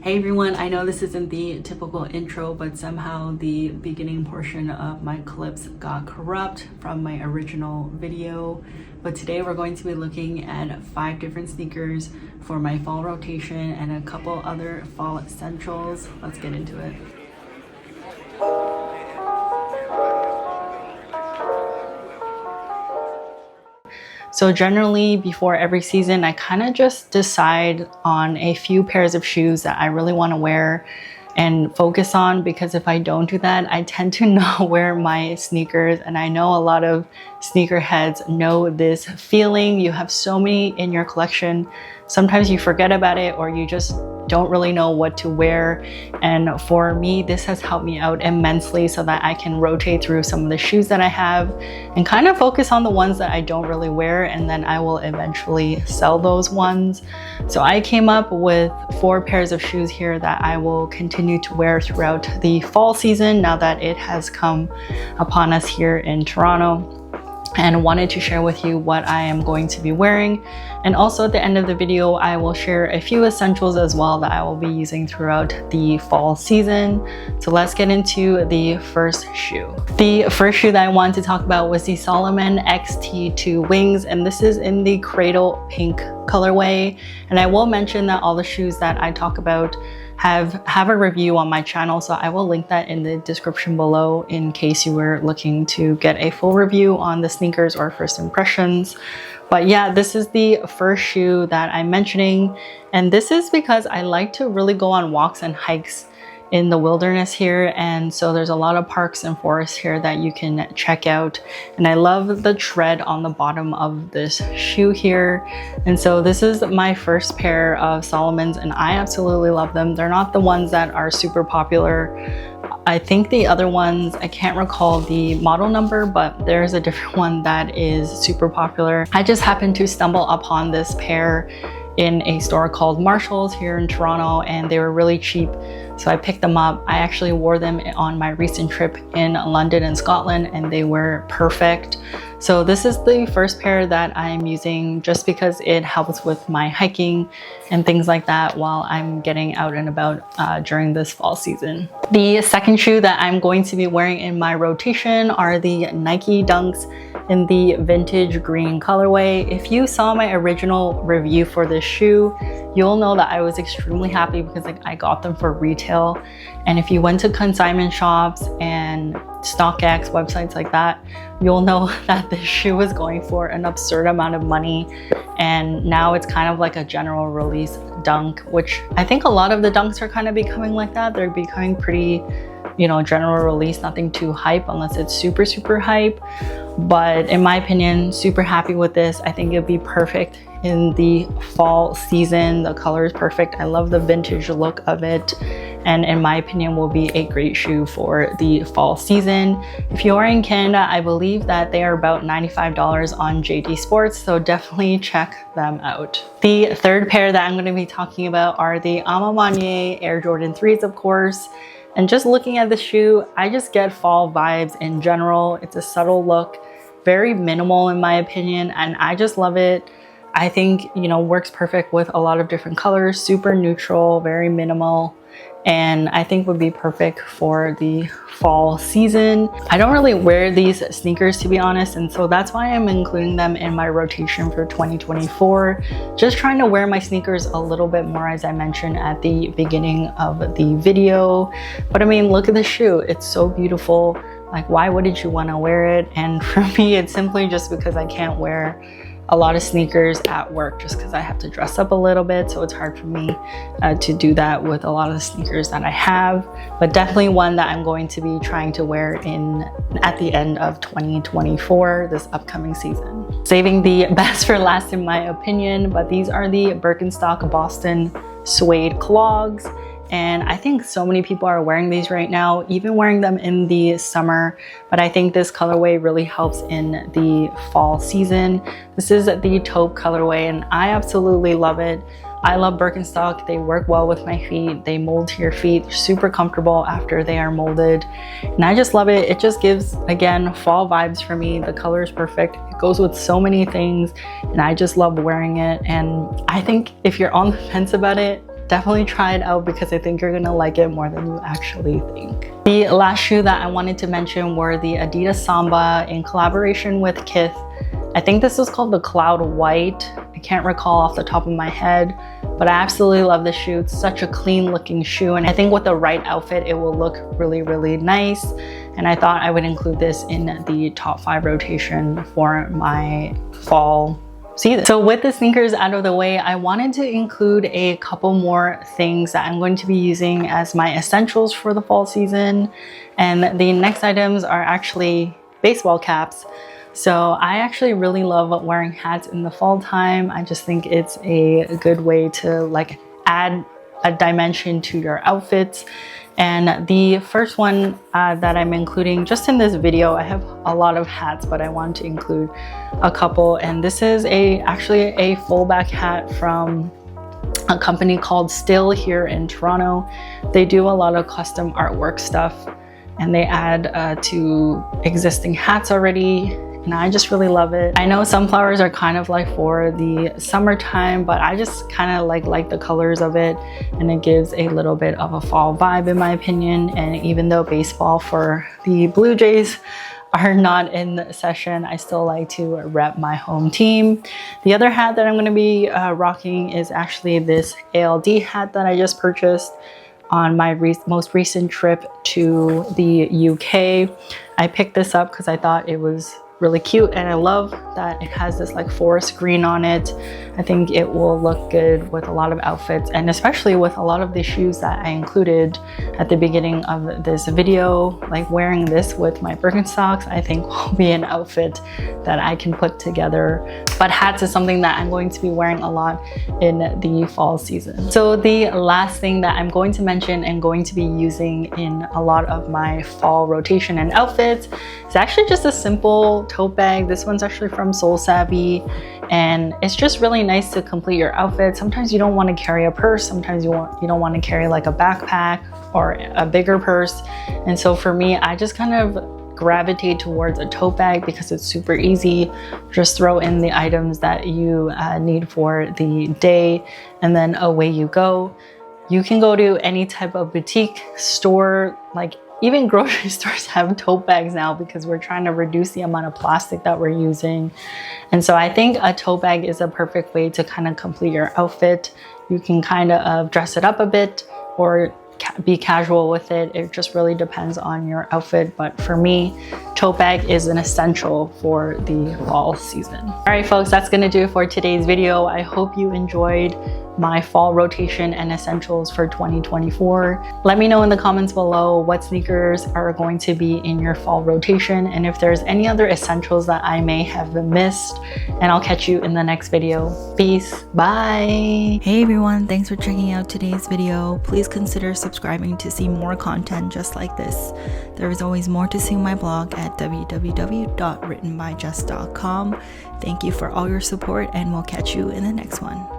Hey everyone, I know this isn't the typical intro, but somehow the beginning portion of my clips got corrupt from my original video. But today we're going to be looking at 5 different sneakers for my fall rotation and a couple other fall essentials. Let's get into it. So generally before every season, I kind of just decide on a few pairs of shoes that I really want to wear and focus on, because if I don't do that, I tend to not wear my sneakers. And I know a lot of sneakerheads know this feeling. You have so many in your collection. Sometimes you forget about it or you just don't really know what to wear. And for me, this has helped me out immensely so that I can rotate through some of the shoes that I have and kind of focus on the ones that I don't really wear, and then I will eventually sell those ones. So I came up with 4 pairs of shoes here that I will continue to wear throughout the fall season now that it has come upon us here in Toronto, and wanted to share with you what I am going to be wearing. And also at the end of the video, I will share a few essentials as well that I will be using throughout the fall season. So let's get into the first shoe. The first shoe that I wanted to talk about was the Salomon Xt2 Wings, and this is in the Cradle Pink colorway. And I will mention that all the shoes that I talk about have a review on my channel, so I will link that in the description below in case you were looking to get a full review on the sneakers or first impressions. But yeah, this is the first shoe that I'm mentioning, and this is because I like to really go on walks and hikes in the wilderness here, and so there's a lot of parks and forests here that you can check out. And I love the tread on the bottom of this shoe here, and so this is my first pair of Salomons and I absolutely love them. They're not the ones that are super popular. I think the other ones, I can't recall the model number, but there's a different one that is super popular. I just happened to stumble upon this pair in a store called Marshall's here in Toronto, and they were really cheap, so I picked them up. I actually wore them on my recent trip in London and Scotland, and they were perfect. So this is the first pair that I'm using just because it helps with my hiking and things like that while I'm getting out and about during this fall season. The second shoe that I'm going to be wearing in my rotation are the Nike Dunks in the vintage green colorway. If you saw my original review for this shoe, you'll know that I was extremely happy because I got them for retail. And if you went to consignment shops and StockX websites like that, you'll know that this shoe was going for an absurd amount of money. And now it's kind of like a general release dunk, which I think a lot of the dunks are kind of becoming like that. They're becoming pretty, you know, general release, nothing too hype unless it's super, super hype. But in my opinion, super happy with this. I think it'd be perfect in the fall season. The color is perfect. I love the vintage look of it, and in my opinion will be a great shoe for the fall season. If you are in Canada, I believe that they are about $95 on JD Sports, so definitely check them out. The third pair that I'm going to be talking about are the A Ma Maniere Air Jordan 3s, of course. And just looking at the shoe, I just get fall vibes in general. It's a subtle look, very minimal in my opinion, and I just love it. I think, you know, works perfect with a lot of different colors, super neutral, very minimal, and I think would be perfect for the fall season. I don't really wear these sneakers, to be honest, and so that's why I'm including them in my rotation for 2024. Just trying to wear my sneakers a little bit more, as I mentioned at the beginning of the video. But I mean, look at the shoe. It's so beautiful. Like, why wouldn't you want to wear it? And for me, it's simply just because I can't wear a lot of sneakers at work just because I have to dress up a little bit, so it's hard for me to do that with a lot of the sneakers that I have. But definitely one that I'm going to be trying to wear at the end of 2024, this upcoming season. Saving the best for last in my opinion, but these are the Birkenstock Boston suede clogs. And I think so many people are wearing these right now, even wearing them in the summer. But I think this colorway really helps in the fall season. This is the taupe colorway, and I absolutely love it. I love Birkenstock. They work well with my feet. They mold to your feet. They're super comfortable after they are molded. And I just love it. It just gives, again, fall vibes for me. The color is perfect. It goes with so many things, and I just love wearing it. And I think if you're on the fence about it, definitely try it out because I think you're gonna like it more than you actually think. The last shoe that I wanted to mention were the Adidas Samba in collaboration with Kith. I think this was called the Cloud White. I can't recall off the top of my head, but I absolutely love this shoe. It's such a clean looking shoe, and I think with the right outfit, it will look really, really nice. And I thought I would include this in the top 5 rotation for my fall season. So with the sneakers out of the way, I wanted to include a couple more things that I'm going to be using as my essentials for the fall season. And the next items are actually baseball caps. So I actually really love wearing hats in the fall time. I just think it's a good way to like add a dimension to your outfits. And the first one that I'm including just in this video, I have a lot of hats, but I want to include a couple. And this is actually a full back hat from a company called Still here in Toronto. They do a lot of custom artwork stuff, and they add to existing hats already. And I just really love it. I know sunflowers are kind of like for the summertime, but I just kind of like the colors of it, and it gives a little bit of a fall vibe in my opinion. And even though baseball for the Blue Jays are not in the session, I still like to rep my home team. The other hat that I'm going to be rocking is actually this ALD hat that I just purchased on my most recent trip to the UK. I picked this up because I thought it was really cute, and I love that it has this like forest green on it. I think it will look good with a lot of outfits, and especially with a lot of the shoes that I included at the beginning of this video. Like wearing this with my Birkenstocks, I think will be an outfit that I can put together. But hats is something that I'm going to be wearing a lot in the fall season. So the last thing that I'm going to mention and going to be using in a lot of my fall rotation and outfits is actually just a simple tote bag. This one's actually from Soul Savvy, and it's just really nice to complete your outfit. Sometimes you don't want to carry a purse, sometimes you don't want to carry like a backpack or a bigger purse. And so for me, I just kind of gravitate towards a tote bag because it's super easy. Just throw in the items that you need for the day, and then away you go. You can go to any type of boutique store, like even grocery stores have tote bags now because we're trying to reduce the amount of plastic that we're using. And so I think a tote bag is a perfect way to kind of complete your outfit. You can kind of dress it up a bit or be casual with it. It just really depends on your outfit. But for me, tote bag is an essential for the fall season. All right, folks, that's gonna do it for today's video. I hope you enjoyed my fall rotation and essentials for 2024. Let me know in the comments below what sneakers are going to be in your fall rotation, and if there's any other essentials that I may have missed. And I'll catch you in the next video. Peace, bye. Hey everyone, thanks for checking out today's video. Please consider subscribing to see more content just like this. There is always more to see on my blog at www.writtenbyjess.com. Thank you for all your support, and we'll catch you in the next one.